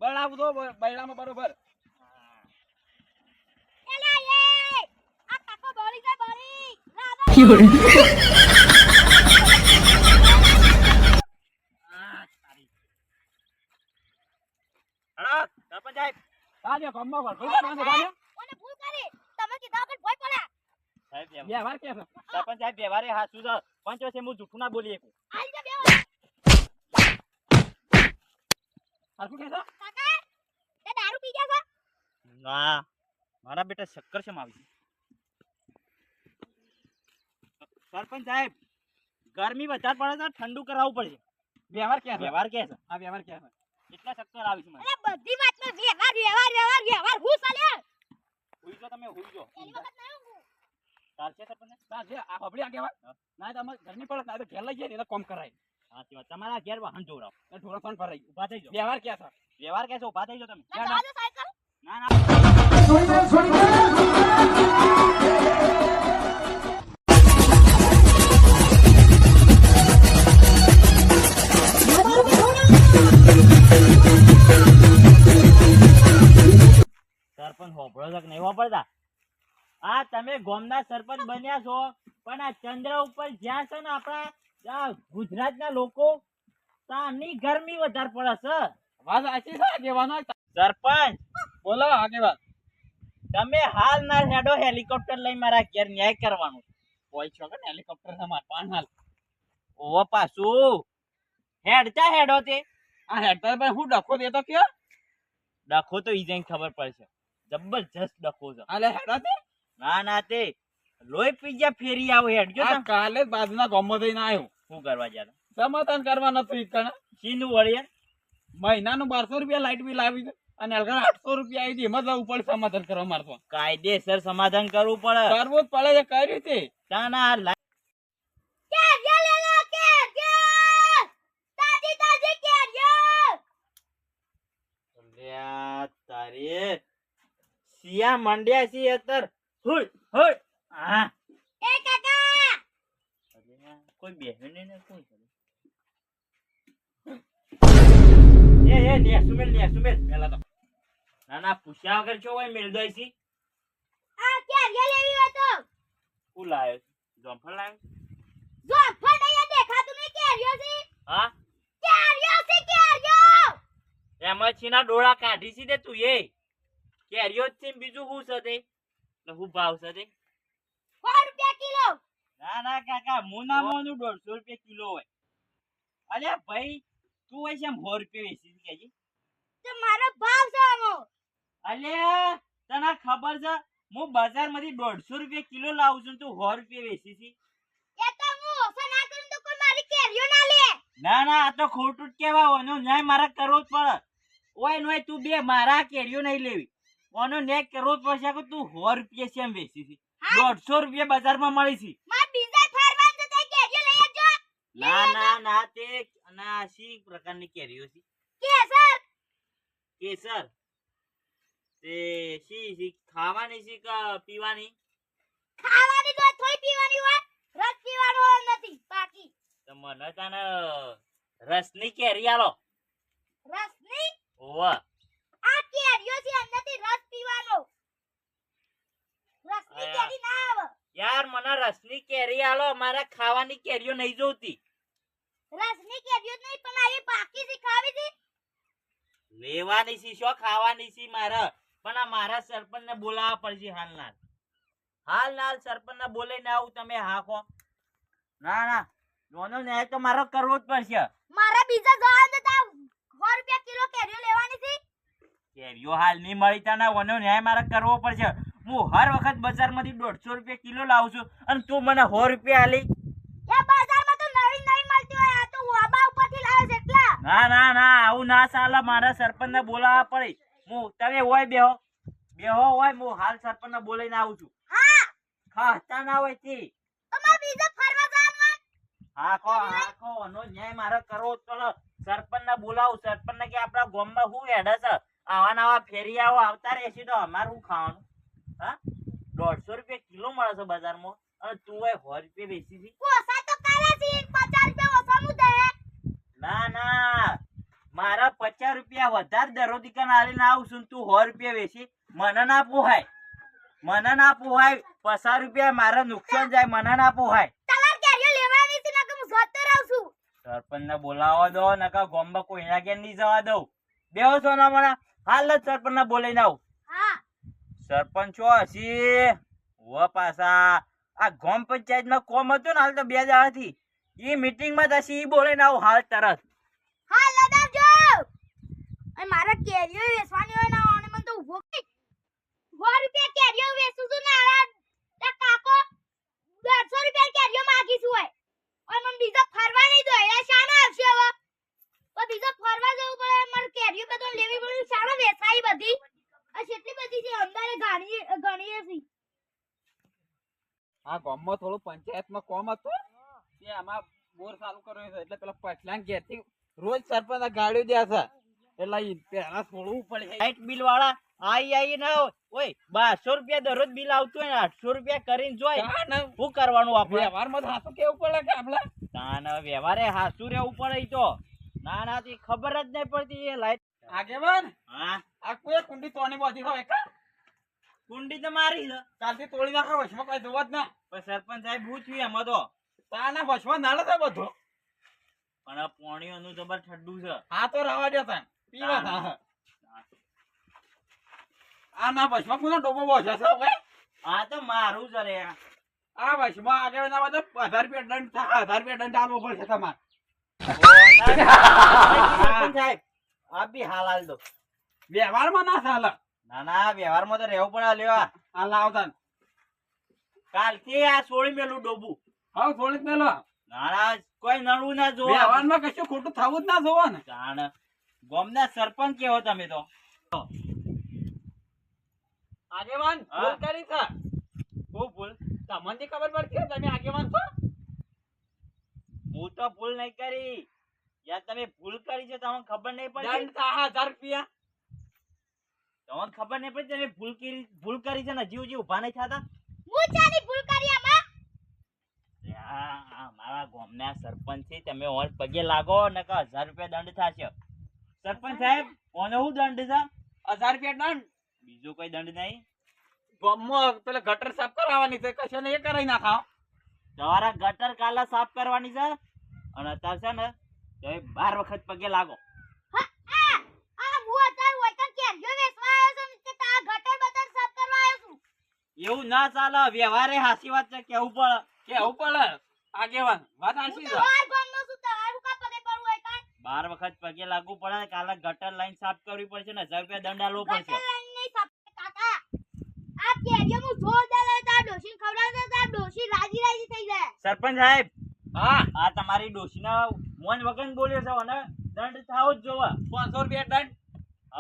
બનાવું તો બૈરામાં બરોબર. એલા એ આ કાકો બોલી જાય બોલી હેડો સરપંચ સાહેબ. કાજે કમ્મો કર ભૂલ કરવાનું કાજે. ઓને ભૂલ કરી તમે કીધા વગર ભોય પડ્યા સાહેબ વ્યવહાર કે છે સરપંચ સાહેબ વ્યવહારે હાસુ છે. પંચ છે હું જૂઠું ના બોલી શકું. આઈ જા બે હરખું કે છે કાકા તે દારૂ પી ગયા છો ના મારા બેટા શક્કર છે આવી. સરપંચ સાહેબ ગરમી વધારે પડે છે ઠંડુ કરાવવું પડશે. વ્યવહાર કે છે વ્યવહાર કે છે આ વ્યવહાર કે છે એટલા શક્કર આવી છે મને. અરે બધી વાતમાં વ્યવહાર હું ચાલે હુઈ જો તમે હુઈ જો. એની વખત ના હું ચાલશે સરપંચ કાજે આ બબડી આ કહેવાય ના તો અમે ઘરની પડે ના તો ઘેર લઈ જઈએ એટલે કોમ કરાય સાચી વાત. તમારા ઘેર વાહન જોવડાવો. એ ઢોરા કોણ ભરાઈ ઊભા થઈ જાઓ. વ્યવહાર કે છે વ્યવહાર કે છે ઊભા થઈ જાઓ તમે. ના જવા દો સાયકલ ના ના સરપંચ હોભળો છો કે નહીં હોભળતા? આ તમે ગામના સરપંચ બન્યા છો પણ આ ચંદ્ર ઉપર જ્યાં છે ને આપણા ગુજરાતના લોકો ત્યાંની ગરમી વધારે પડે છે. વાત સાચી છે આગેવાનો સરપંચ બોલો આગેવાન તમે હાલ ના હેડો હેલિકોપ્ટર લઈ મારા ઘેર ન્યાય કરવાનું. કોઈ છો કે હેલિકોપ્ટર તમાર પાન હાલ ઓવો પાછું હેડતા હેડો તે આ હેડતા ભાઈ હું ડખો દેતો કે ડખો તો ઈ જઈને ખબર પડશે. જબરજસ્ત ડખો છે. આલે હેડાતે ના ના તે લોહી પીજા ફેરી આવો હેડજો આ તમે. કાલે જ બાજુના ગામમાં જઈને આવ્યો શું કરવા જ્યાં સમાધાન કરવા નતું ઈકણ શીનું વળિયા મહિનાનું 1200 રૂપિયા લાઈટ બિલ આવી અને અલગા 800 રૂપિયા આવી એમાં જવું પડે સમાધાન કરવા મારતો કાયદેસર સમાધાન કરવું પડે. કરવું જ પડે છે કઈ રીતે ના ના કેરિયો લે લો કેરિયો તાજી તાજી કેરિયો અલ્યા તારે સિયા મંડ્યા સી અત્તર હુય હુય હા એ કાકા અલ્યા કોઈ બેહને ને કોઈ એ લે સુમેલ પેલા તો ના ના પૂછ્યા વગર છો હોય મેલ દોઈ સી આ કેરિયો લેવી હોય તો હું લાયો જોંફળ લાયો જો ફડૈયા દેખાતું નહીં કેરિયો છે હા કેરિયો છે કેરિયો એમાં છીના ડોળા કાઢી સી દે તું એ કેરીઓ જ છે બીજું શું છે તે ને શું ભાવ છે તે 100 રૂપિયા કિલો ના ના કાકા મુના મોનું 150 રૂપિયા કિલો હોય. અલ્યા ભાઈ તું હોય છે 100 રૂપિયા વેચી કેજી તો મારો ભાવ છે આનો અલ્યા તને ખબર છે હું બજારમાંથી 150 રૂપિયા કિલો લાવું છું તું 100 રૂપિયા વેચી છી. એ તો હું ઓછો ના કરું તો કોઈ મારી કેરિયો ના લે ના ના આ તો ખોટું જ કહેવાય. ઓનો ન્યાય મારા કરવો જ પડે. ઓય નોય તું બે મારા કેરીઓ નહીં લેવી. ઓનો ન્યાય કરવો જ પડશે કે તું 100 રૂપિયા કેમ વેચી છી 150 રૂપિયા બજારમાં મળી છી. માર બીજા ફરવાન તો તે કેરિયો લઈ આવજો ના ના ના તે ના સી પ્રકારની કેરીઓ છે કેસર કેસર તે સી ખાવાની છે કે પીવાની? ખાવાની તો થોડી પીવાની હોય રસ પીવાનો હોય નથી બાકી તો મને તને રસની કેરી આલો. રસ નહીં ઓવા આ કેરિયો છે અંદરથી રસ પીવાનો રસની આયા. કેરી ના આવે યાર મને રસની કેરી આલો. મારા ખાવાની કેરીઓ નહીં જોતી. રસની કેરીઓ જ નહીં પણ આવી બાકી છે ખાવી છે લેવાની છે શું ખાવાની છે મારે પણ આ મારા સરપંચને બોલાવવા પડશે હાલ સરપંચને બોલાઈને આવું તમે હાખો. ના ના દોનો ન્યાય તો મારો કરવો જ પડશે. મારા બીજા જવાન તો 100 રૂપિયા કિલો કેરીઓ લેવાની છે કેરીઓ હાલ નહીં મળી તને ઓનો ન્યાય મારે કરવો પડશે. હું હર વખત બજારમાંથી 150 રૂપિયા કિલો લાવું છું અને તું મને 100 રૂપિયા આલી. એ બજારમાં તો નવી મળતી હોય આ તો વાબા ઉપરથી લાવે છે એટલા ના ના ના આવું ના ચાલે. મારા સરપંચને બોલાવવા પડે. હું તમે હોય બેહો હોય હું હાલ સરપંચને બોલાઈને આવું છું. હા ખાતા ના હોય તે તમાર બીજા ફરવા જવાનું હાખો ઓનો ન્યાય મારે કરવો જ પડે. સરપંચને બોલાવું. સરપંચને કે આપણા ગામમાં શું હેડે છે આવા નવા ફેરિયાઓ આવતા રહેશે તો અમારે શું ખાવાનું? હા 150 રૂપિયા કિલો મળે છે બજારમાં અને તું હોય 100 રૂપિયા વેચી છી. ઓછા તો કરે છે 50 રૂપિયા ઓછા મુ દે ના ના મારા 50 રૂપિયા વધારે દરોડી કન આલીને આવું છું ને તું 100 રૂપિયા વેચી મને ના પોહાય 50 રૂપિયા મારે નુકસાન જાય મને ના પોહાય તમાર કેરીઓ લેવાની છે નકર હું જોતો રહું છું. સરપંચ ને બોલાવો દો નકા ગોમમાં કોઈના ઘેર નહીં જવા દઉં બેહો છો ના મને હાલ જ સરપંચ ને બોલાઈને આવું હા સરપંચ છો હસી વ પાછા આ ગામ પંચાયત માં કોમ હતું ને હાલ તો 2 દાડાથી ઈ મીટિંગ માં થશે ઈ બોલાઈને આવું હાલ તરત હા લડાવજો. અને મારા કેરીઓ વેચવાની હોય ને આને મને તો ઉભો કરી 100 રૂપિયા કેરીઓ વેચું છું ને આ કાકો 150 રૂપિયા કેરીઓ માંગીશું હોય અને મને બીજા ફરવા નહીં દો એ શાના આવશે હવે તો બીજા ફરવા જવું પડે મારે કેરીઓ બધો લેવી પડે શાના વેચાઈ બધી આ કેટલી બધી છે અંદરે ગણીએ છે. આ ગામમાં થોડું પંચાયતમાં કોમ હતું તે આમાં બોર ચાલુ કર્યો છે એટલે પેલા પછલાંગ ઘેરથી રોજ સરપંચ ગાડીઓ દે છે એટલે ઈ પહેલા થોડું પડે લાઈટ બિલ વાળા આઈ ને ઓય 200 રૂપિયા દરરોજ બિલ આવતું હોય ને 800 રૂપિયા કરીને જોય શું કરવાનું આપણે વ્યવહારમાં તો હાથું કેવું પડે કે આપડા ના વ્યવહારે હાસુ રહેવું પડે ઈ તો ના તી ખબર જ નહીં પડતી એ લાઈટ આગેવાન હા આ કોઈ કુંડી તોડી બોધી હોય કા કુંડી તો મારી છે કાલથી તોડી નાખો વચમાં કઈ જોવા જ ના પણ સરપંચ સાહેબ હું છું એમાં તો તાના વચમાં નાળે છે બધો પણ આ પોણીઓનું જબર ઠંડુ છે હા તો રવા દે તાન પીવા થા આ ના વચમાં કોનો ડોબો બોધ્યા છે હવે આ તો મારું જ રે આ વચમાં આગળ ના બધો 1000 રૂપિયા દંડ થાય 1000 રૂપિયા દંડ આપવો પડશે તમારે સરપંચ સાહેબ આપ બી હાલ હાલ દો વ્યવહારમાં ના ચાલે ના વ્યવહારમાં તો રહેવું પડે લેવા આ લાવતા કાલથી આ છોડી મેલું ડોબું હવે થોડીક મેલો ના કોઈ નડવું ના જોવો વ્યવહારમાં કશું ખોટું થવું જ ના જોવો ને જાણ ગામના સરપંચ કેવો તમે તો આગેવાન હા. ભૂલ કરી છે હું ભૂલ તમને ખબર પડતી હોય તમે આગેવાન છો હું તો ભૂલ નહીં કરી યાર તમે ભૂલ કરી છે તમને ખબર નહીં પડી દંડ થાય 1000 રૂપિયા તમને ખબર નહીં પડી તમે ભૂલ કરી છે ને જીવ જીવ ઉભા નહીં થતા હું ચાની ભૂલ કરી આમાં મારા ગામના સરપંચ છે તમે ઓર પગે લાગો ને કે 1000 રૂપિયા દંડ થશે સરપંચ સાહેબ કોનો હું દંડ છે 1000 રૂપિયા દંડ બીજો કોઈ દંડ નહીં ગામમાં પેલા ગટર સાફ કરાવવાની છે કશે ને એ કરાવી નાખાવ તમારા ગટર કાલા સાફ કરવાની છે અને અત્યારે છે ને તમે 12 વખત પગે લાગો હા આ હું અત્યારે ઓયકન કેરીઓ વેચવા આવ્યો છું કે તા ગટર બટર સાફ કરવા આવ્યો છું. એવું ના ચાલે વ્યવહારે હાસી વાત છે કેવું પડે કેવું પડે આગેવાન વાત હું આશી તો વાર ગામનો છું તમારું કા પગે પડવું હોય કાંઈ 12 વખત પગે લાગવું પડે કાલે ગટર લાઈન સાફ કરવી પડશે ને 1000 રૂપિયા દંડ આલવો પડશે ગટર લાઈન નહીં સાફ કાકા આ કેરીઓ હું જોરદાર લેતા ડોશી ખવડાવતા તા ડોશી રાજી થઈ જાય. સરપંચ સાહેબ હા આ તમારી ડોશીના મોન વગન બોલ્યો છે અને દંડ થાવો જ જોવા 500 રૂપિયા દંડ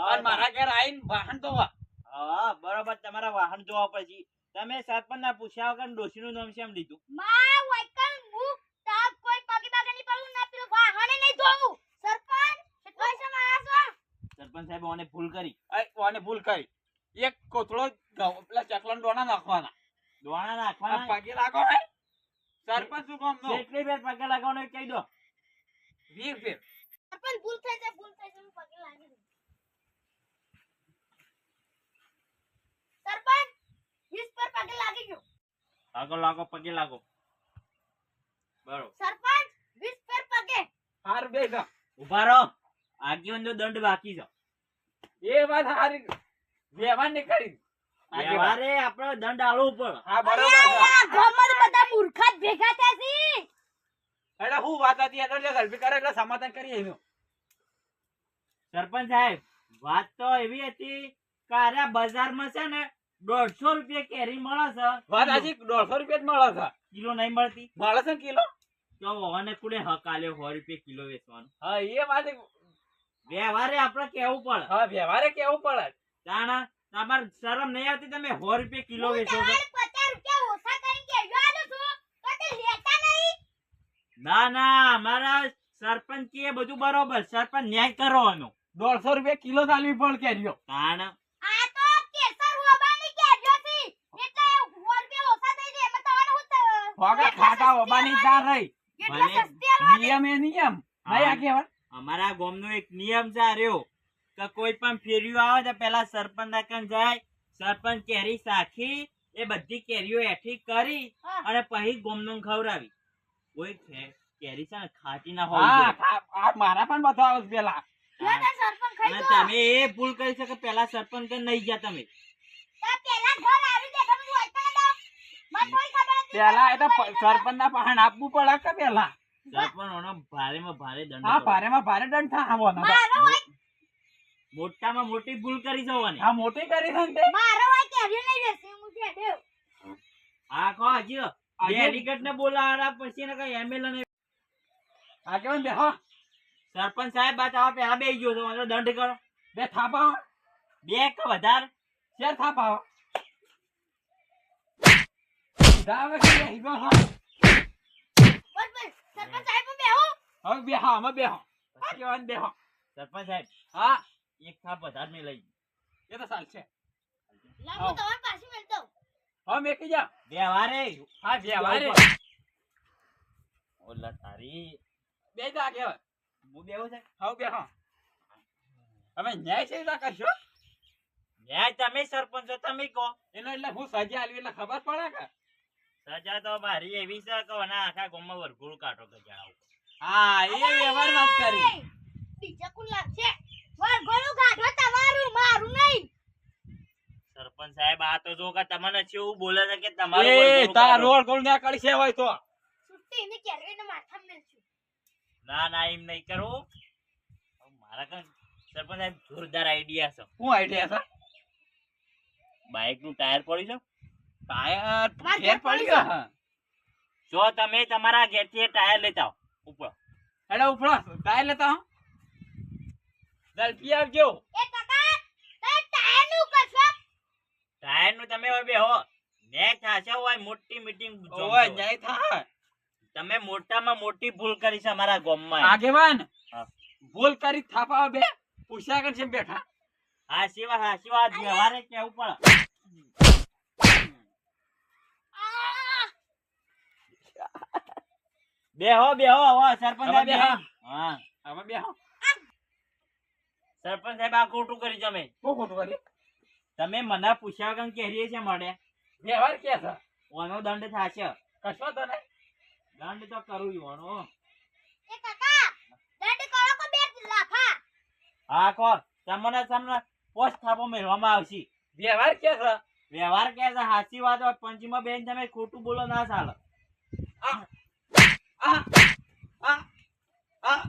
અને મારા ઘેર આવીને વાહન ધોવા હા બરોબર તમારા વાહન જોવા પછી તમે સરપંચ ના પૂછ્યા વગર ડોશીનું નામ કેમ લીધું માં ઓયકન હું તા કોઈ પગે પગે નહીં પડવું ના પેલું વાહને નહીં ધોવું સરપંચ કોઈ સમાસ સરપંચ સાહેબ ઓને ભૂલ કરી ઓને ભૂલ કરી એક કોથળો પેલા ચકલાનો દોણા નાખવાના દોણા આ નાખવાના પગે લાગો હે સરપંચ શું કામ નો કેટલી બેર પગે લાગવાનો એ કહી દો 20 ફેર સરપંચ ભૂલ થઈ જાય હું પગે લાગી દઉં. સરપંચ 20 પર પગે લાગી ગયો લાગો પગે લાગો બરોબર સરપંચ 20 પર પગે હાર બે જા ઉભા રહો આગેવાનો દંડ બાકી છે એ વાત હારી વ્યવહાર ની કરી વ્યવહારે આપણે દંડ આલવો પડે હા બરોબર છે આ ગામમાં તો બધા મૂર્ખા જ ભેગા થયા છે. એટલે હું વાત હતી એટલે ગલભી કરે એટલે સમાધાન કરીએ એનું સરપંચ સાહેબ વાત તો એવી હતી કે આ બજારમાં છે ને 150 રૂપિયા કેરી મળે છે વાત આજે 150 રૂપિયા જ મળે છે કિલો નહીં મળતી મળે છે ને કિલો તો ઓને કુડે હક આલ્યો 100 રૂપિયા કિલો વેચવાનો હા એ વાત વ્યવહારે આપણે કેવું પડે હા વ્યવહારે કેવું પડે તાણા તમાર શરમ નહીં આવતી તમે 100 રૂપિયા કિલો હું વેચો છો તમારે 50 રૂપિયા ઓછા કરીને કેરીઓ આલું છું તો તે લેતા નહીં. ના અમારા સરપંચ કે બધું બરોબર સરપંચ ન્યાય કરવાનો 150 રૂપિયા કિલો ચાલવી પડે કેરીઓ તાણા આ તો કેસર ઓબાની કેરીઓ છે એટલે 100 રૂપિયા ઓછા થઈ જાય એમાં તમારે હું વગર ખાટા ઓબાની તાર રહી કેટલા ભલે. સસ્તી આલવાની. નિયમ એ નિયમ નહીં હા. આગેવાન અમારા ગામનો એક નિયમ છે આ રહ્યો કે કોઈ પણ ફેરીઓ આવે તો પેલા સરપંચ ના કન જાય, સરપંચ કેરી સાખી એ બધી કેરીઓ એઠી કરી હા. અને પછી ગોમનો ખવડાવી. કોઈ કેરી છે ને ખાટી ના હોવી હા જોઈએ. આ મારા પણ બતાવો છે પેલા લ્યો તાર સરપંચ ખાઈ અને જો. તમે એ ભૂલ કરી છે કે પેલા સરપંચ કન નહીં ગયા તમે. તાર પેલા ઘર આવી દે તમે હોય તો ના દો. મને થોડી ખબર હતી. પેલા એ તો સરપંચ ના પહાણ આપવું પડે કે પેલા સરપંચ ઓનો ભારેમાં ભારે દંડ હા કરો. ભારેમાં ભારે દંડ થાવાનો તો. મારો હોય મોટામાં મોટી ભૂલ કરી જવાની. આ મોટી કરી છે ને તે. મારો હોય કેરીઓ નહીં વેચી હું છે દેવ. હા કહો હજી હજી- ડેલિગેટ ને બોલાવાના પછી ને કઈ એમએલએ ને આગેવાન બેહો સરપંચ સાહેબ બાદ આવા પેલા બે ગયો તો મને દંડ કરો. બે થાપાવો બે કે વધારે. શેર થાપાવો દાવે કે હીરો હા બસ બસ સરપંચ સાહેબ બેહો. હવે બેહો અમે બેહો આગેવાન બેહો સરપંચ સાહેબ હા એક થાપ વધારે મેં લઈ. એ તો ચાલશે લા હું તમારી પાસે મેલતો. હવે મેકી જા વ્યવહારે હા બેહવારે ઓલા તારી બે જા આગેવાન હું બેહો છે. હવે બેહો હવે ન્યાય છે જા કરશો ન્યાય તમે સરપંચ છો તમે કહો. એનો એટલે હું સજા આલવી એટલે ખબર પડે કે સજા તો મારી એવી છે કે ના આખા ગામમાં વરઘોડું કાઢો કે જણાવો. હા એ વ્યવહાર વાત કરી બીજા કોણ લાગશે? વરઘોડું કાઢો તમારું મારું નહીં. સરપંચ સાહેબ આ તો જો કે તમને કેવું બોલે છે કે તમારું એ વરઘોડું તાર કાઢો. રોડ ગોળ ના કરી છે હોય તો સુટ્ટી ને કેરીઓને માથામાં મેલશું. ના ના એમ નહીં કરવું. મારા કાન સરપંચ સાહેબ જોરદાર આઈડિયા છે. શું આઈડિયા છે બાઇક નું ટાયર પડ્યું છે. ટાયર માર ફેર ઘેર પડી પડી ગયો જો તમે તમારા ઘેરથી ટાયર લેતા આવો ઉપર. હેડો ઉપડો ટાયર લેતા હું જલ્દી આવજો એ કાકા તે ટાયરનું કરશો? ટાયર નું તમે હવે બેહો. મેચ થશે હોય મોટી મીટિંગ ઓય ન્યાય થાય તમે મોટામાં મોટી ભૂલ કરી છે અમારા ગામમાં. આગેવાન હા. ભૂલ કરી થાપા બે પૂછ્યા કરશે બેઠા હા શિવા વ્યવહારે કેવું પડે. આ બેહો હવે સરપંચ હવે સાહેબ બેહો. હા હવે બેહો સરપંચ સાહેબ આ ખોટું કરી તમે. શું ખોટું કરી તમે મને પૂછ્યા વગર કેરીએ છે મળે. વ્યવહાર કે છે ઓનો દંડ થશે. કશો તો નહીં દંડ તો કરું ઓનો. એ કાકા દંડ કરો કે બે લાફા? હા કો તમને પોસ્ટ થાપો મેળવામાં આવશે. વ્યવહાર કે છે વ્યવહાર કે છે સાચી વાત હોય પંચમાં બેન તમે ખોટું બોલો ના ચાલે. આ આ આ આ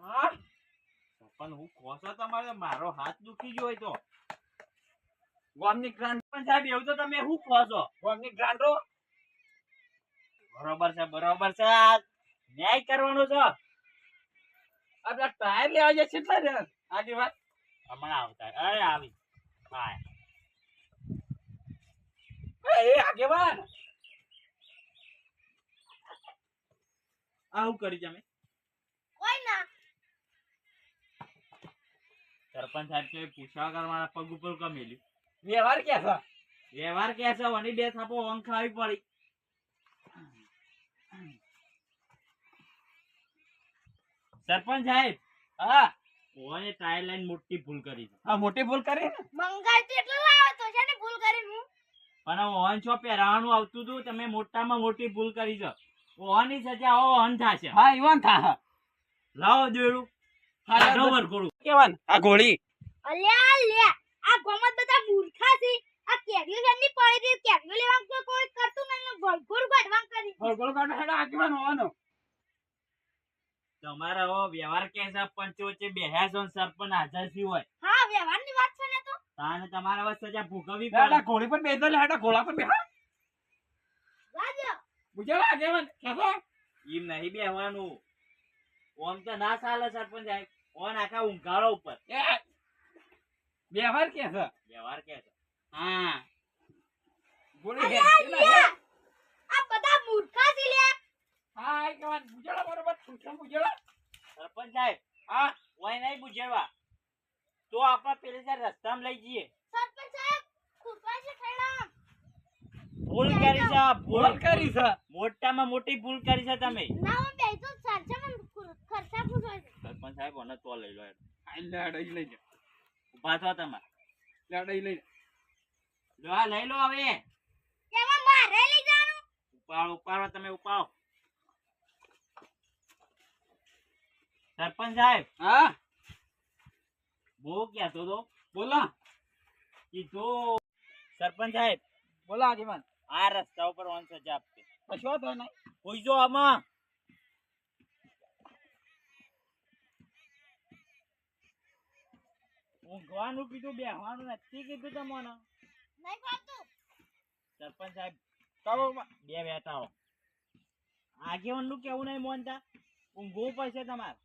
આ પણ હું ખોસો તમારે મારો હાથ દુખી ગયો હોય તો. ગામની ગ્રાન્ડ પણ સાહેબ એવું તો તમે શું ખોસો. ગામની ગ્રાન્ડો બરોબર છે આ ન્યાય કરવાનો છે. આપડા ટાયર લેવા જાય કેટલા રે આગેવાન હમણાં આવતા અરે આવી હા એ આગેવાન આવું કરી તમે. કોઈ ના. સરપંચ સાહેબ કે પૂછવા કરવાના પગ ઉપર કમેલ્યું. વ્યવહાર કે છે વ્યવહાર કે છે વની બે થાપો ઊંઘ ખાવી પડી. સરપંચ સાહેબ હા ઓને ટાયર લાઈન મોટી ભૂલ કરી છે. આ મોટી ભૂલ કરી ને મંગાઈ તો એટલો લાવો તો છે ને ભૂલ કરીને હું. પણ ઓન છો પહેરાવાનું આવતું હતું તમે મોટામાં મોટી ભૂલ કરી છે. ઓની સજા ઓન થશે. હા ઈવન થા લાવો દેડું કાઢો વરઘોડું. કેવાન આ ગોળી અલ્યા લે આ ગોમત બધા મૂર્ખા છે. આ કેરીઓ જેમની પડી હતી કેરીઓ લેવા તો કોઈ કરતું નહીં ભલભુર ગડવાં કરી. ગોળ કાઢો હેડો આગેવાન હોવાનો તમારા ઓ વ્યવહાર કે છે પંચો વચ્ચે બેહ્યા છો ને સરપંચ હાજર હોય હા વ્યવહારની વાત છે ને તો. તાને તમારા વચ્ચે સજા ભોગવવી હેડા પડે. ગોળી પર બેસો હેડા ગોળા પર બેહો રાજો બુજો આગેવાન કેસો એમ નહીં બેહવાનું. ઓમ તો ના ચાલે સરપંચ સાહેબ. ઓન આખા ઊંઘાડો ઉપર. એ વ્યવહાર કે છે વ્યવહાર કે છે. હા ગોળી હે અલ્યા લે આ બધા મૂર્ખા છે લે. હા આગેવાન બુજો બરોબર પૂછો બુજો સરપંચ સાહેબ હા ઓય નહીં પૂછેવા તો આપણે પેલે જે રસ્તામાં લઈ જઈએ. સરપંચ સાહેબ ખૂટવા છે ખેડા. ભૂલ કરી છે ભૂલ કરી છે મોટામાં મોટી ભૂલ કરી છે તમે. ના હું બેસો સરસા માં ખર્ચા પૂછો છે. સરપંચ સાહેબ અને તો લઈ લો હેડો. આ લેડઈ લઈ લે ઊભા થો તમે. લેડઈ લઈ લે લો આ લઈ લો હવે. એમાં મારે લઈ જવાનું. ઉપાડો ઉપાડો તમે ઉપાડો. સરપંચ સાહેબ હા બહુ કહેતો તો બોલો કીધું સરપંચ સાહેબ બોલો આગેવાન આ રસ્તા ઉપર ઓન સજા આપશે. કશો તો નહીં કોઈ જો આમાં ઊંઘવાનું કીધું બેહવાનું નથી કીધું તમને. નહીં પાડતું. સરપંચ સાહેબ તો બે બેઠા હો. આગેવાન નું કેવું નહીં મોનતા ઊંઘવું પડશે તમારે.